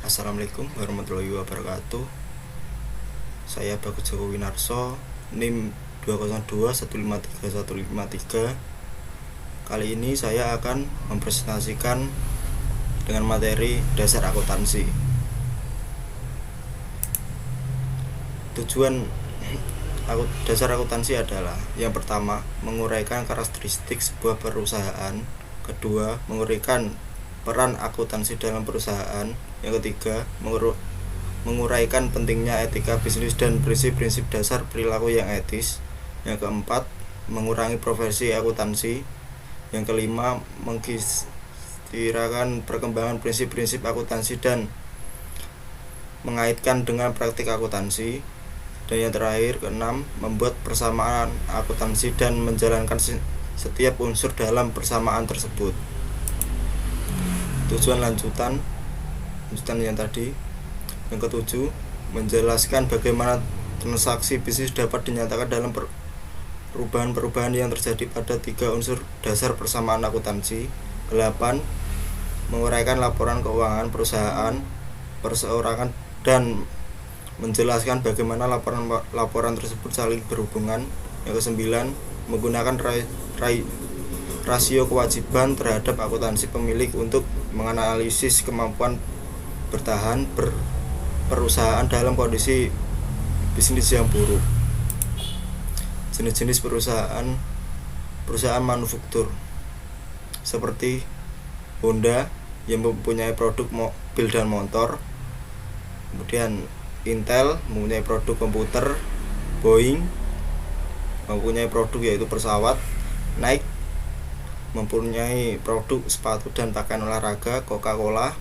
Assalamualaikum warahmatullahi wabarakatuh. Saya Bagus Joko Winarso, NIM 202153153. Kali ini saya akan mempresentasikan dengan materi dasar akuntansi. Tujuan dasar akuntansi adalah: yang pertama, menguraikan karakteristik sebuah perusahaan; kedua, menguraikan peran akuntansi dalam perusahaan; yang ketiga, menguraikan pentingnya etika bisnis dan prinsip-prinsip dasar perilaku yang etis; yang keempat, mengurangi profesi akuntansi; yang kelima, mengistirahatkan perkembangan prinsip-prinsip akuntansi dan mengaitkan dengan praktik akuntansi; dan yang terakhir, keenam, membuat persamaan akuntansi dan menjalankan setiap unsur dalam persamaan tersebut. Tujuan lanjutan yang tadi. Yang ketujuh, menjelaskan bagaimana transaksi bisnis dapat dinyatakan dalam perubahan-perubahan yang terjadi pada 3 unsur dasar persamaan akuntansi. 8, menguraikan laporan keuangan perusahaan, perseorangan, dan menjelaskan bagaimana laporan tersebut saling berhubungan. Yang ke-9, menggunakan rasio kewajiban terhadap akuntansi pemilik untuk menganalisis kemampuan bertahan perusahaan dalam kondisi bisnis yang buruk. Jenis-jenis perusahaan manufaktur seperti Honda yang mempunyai produk mobil dan motor, kemudian Intel mempunyai produk komputer, Boeing mempunyai produk yaitu pesawat, Nike mempunyai produk sepatu dan pakaian olahraga, Coca-Cola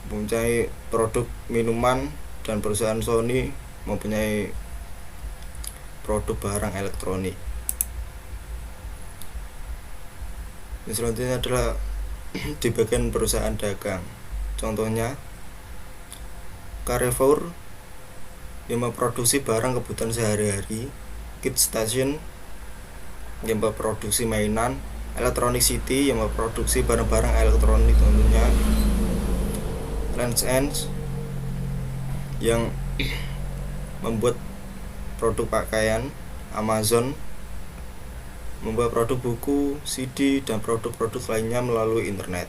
mempunyai produk minuman, dan perusahaan Sony mempunyai produk barang elektronik. Yang selanjutnya adalah di bagian perusahaan dagang. Contohnya Carrefour yang memproduksi barang kebutuhan sehari-hari, Kit Station yang memproduksi mainan, Electronic City yang memproduksi barang-barang elektronik tentunya, Lands End yang membuat produk pakaian, Amazon membuat produk buku, CD, dan produk-produk lainnya melalui internet.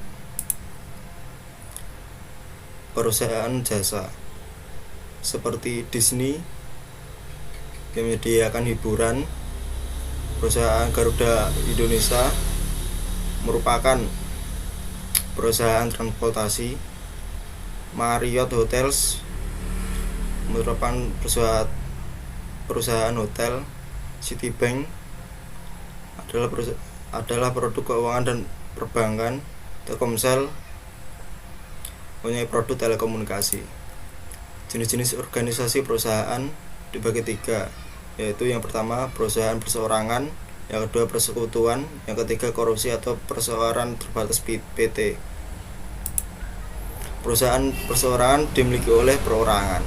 Perusahaan jasa seperti Disney yang menyediakan hiburan, perusahaan Garuda Indonesia merupakan perusahaan transportasi, Marriott Hotels merupakan perusahaan hotel, Citibank adalah produk keuangan dan perbankan, Telkomsel mempunyai produk telekomunikasi. Jenis-jenis organisasi perusahaan dibagi 3, yaitu yang pertama perusahaan perseorangan, yang kedua persekutuan, yang ketiga korupsi atau perseorangan terbatas PT. Perusahaan perseorangan dimiliki oleh perorangan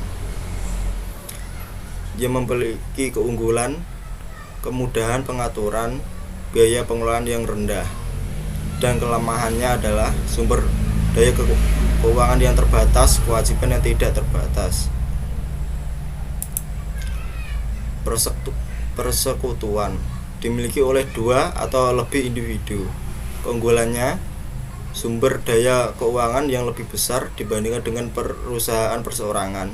yang memiliki keunggulan, kemudahan pengaturan, biaya pengelolaan yang rendah, dan kelemahannya adalah sumber daya keuangan yang terbatas, kewajiban yang tidak terbatas. Persekutuan dimiliki oleh 2 atau lebih individu. Keunggulannya, sumber daya keuangan yang lebih besar dibandingkan dengan perusahaan perseorangan.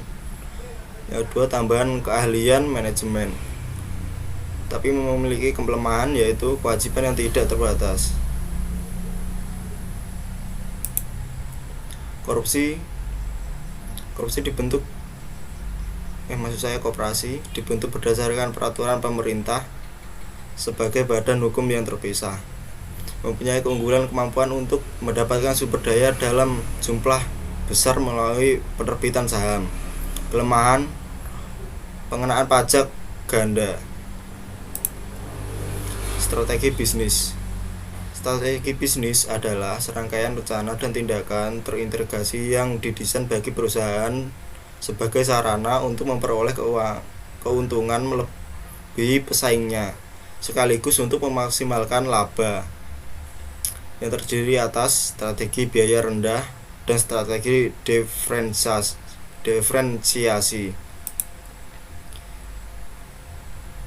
Yang kedua, tambahan keahlian manajemen, tapi memiliki kelemahan yaitu kewajiban yang tidak terbatas. Koperasi dibentuk berdasarkan peraturan pemerintah sebagai badan hukum yang terpisah, mempunyai keunggulan kemampuan untuk mendapatkan sumber daya dalam jumlah besar melalui penerbitan saham. Kelemahan, pengenaan pajak ganda. Strategi bisnis adalah serangkaian rencana dan tindakan terintegrasi yang didesain bagi perusahaan sebagai sarana untuk memperoleh keuntungan melebihi pesaingnya, sekaligus untuk memaksimalkan laba, yang terdiri atas strategi biaya rendah, dan strategi diferensiasi.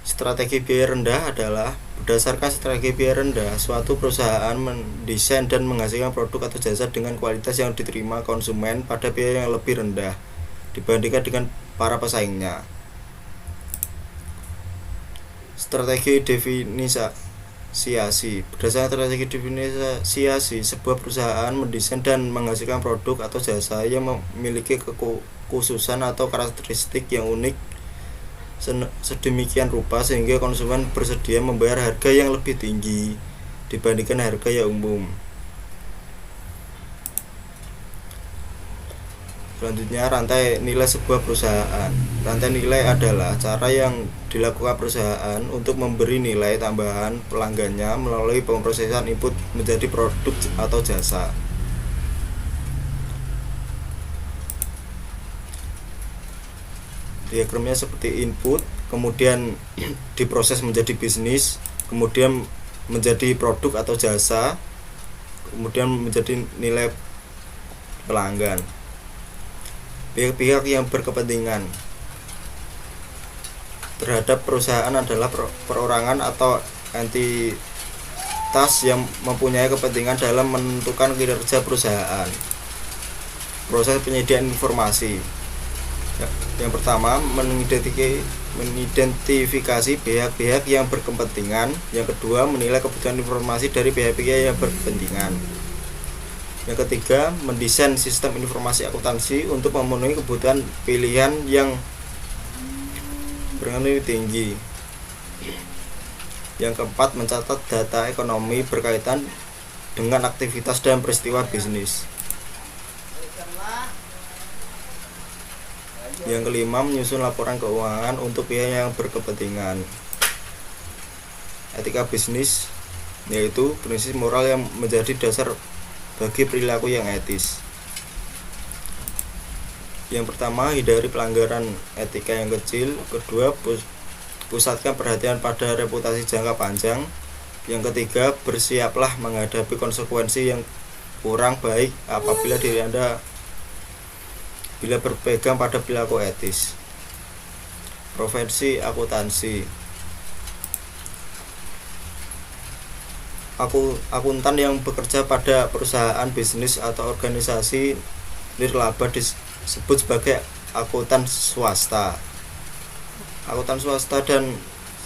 Strategi biaya rendah adalah berdasarkan strategi biaya rendah, suatu perusahaan mendesain dan menghasilkan produk atau jasa dengan kualitas yang diterima konsumen pada biaya yang lebih rendah dibandingkan dengan para pesaingnya. Strategi diferensiasi. Berdasarkan strategi diferensiasi, sebuah perusahaan mendesain dan menghasilkan produk atau jasa yang memiliki kekhususan atau karakteristik yang unik sedemikian rupa sehingga konsumen bersedia membayar harga yang lebih tinggi dibandingkan harga yang umum. Selanjutnya, rantai nilai sebuah perusahaan. Rantai nilai adalah cara yang dilakukan perusahaan untuk memberi nilai tambahan pelanggannya melalui pemrosesan input menjadi produk atau jasa. Diagramnya seperti input, kemudian diproses menjadi bisnis, kemudian menjadi produk atau jasa, kemudian menjadi nilai pelanggan. Pihak-pihak yang berkepentingan terhadap perusahaan adalah perorangan atau entitas yang mempunyai kepentingan dalam menentukan kinerja perusahaan. Proses penyediaan informasi. Yang pertama, mengidentifikasi pihak-pihak yang berkepentingan. Yang kedua, menilai kebutuhan informasi dari pihak-pihak yang berkepentingan. Yang ketiga, mendesain sistem informasi akuntansi untuk memenuhi kebutuhan pilihan yang bernilai tinggi. Yang keempat, mencatat data ekonomi berkaitan dengan aktivitas dan peristiwa bisnis. Yang kelima, menyusun laporan keuangan untuk pihak yang berkepentingan. Etika bisnis, yaitu prinsip moral yang menjadi dasar bagi perilaku yang etis. Yang pertama, hindari pelanggaran etika yang kecil. Kedua, pusatkan perhatian pada reputasi jangka panjang. Yang ketiga, bersiaplah menghadapi konsekuensi yang kurang baik apabila diri Anda berpegang pada perilaku etis. Profesi akuntansi. Akuntan yang bekerja pada perusahaan bisnis atau organisasi nirlaba disebut sebagai akuntan swasta. Akuntan swasta dan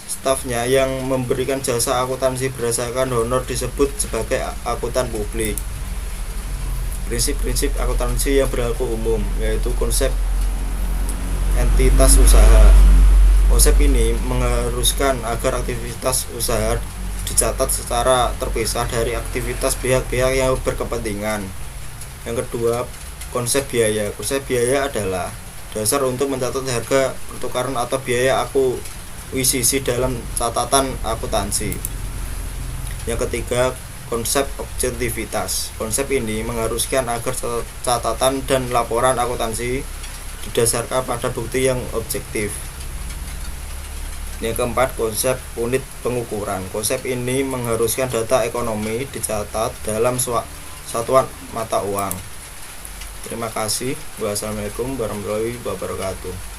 stafnya yang memberikan jasa akuntansi berdasarkan honor disebut sebagai akuntan publik. Prinsip-prinsip akuntansi yang berlaku umum, yaitu konsep entitas usaha. Konsep ini mengharuskan agar aktivitas usaha dicatat secara terpisah dari aktivitas pihak-pihak yang berkepentingan. Yang kedua, konsep biaya. Konsep biaya adalah dasar untuk mencatat harga pertukaran atau biaya akuisisi dalam catatan akuntansi. Yang ketiga, konsep objektivitas. Konsep ini mengharuskan agar catatan dan laporan akuntansi didasarkan pada bukti yang objektif. Yang keempat, konsep unit pengukuran. Konsep ini mengharuskan data ekonomi dicatat dalam satuan mata uang. Terima kasih. Wassalamualaikum warahmatullahi wabarakatuh.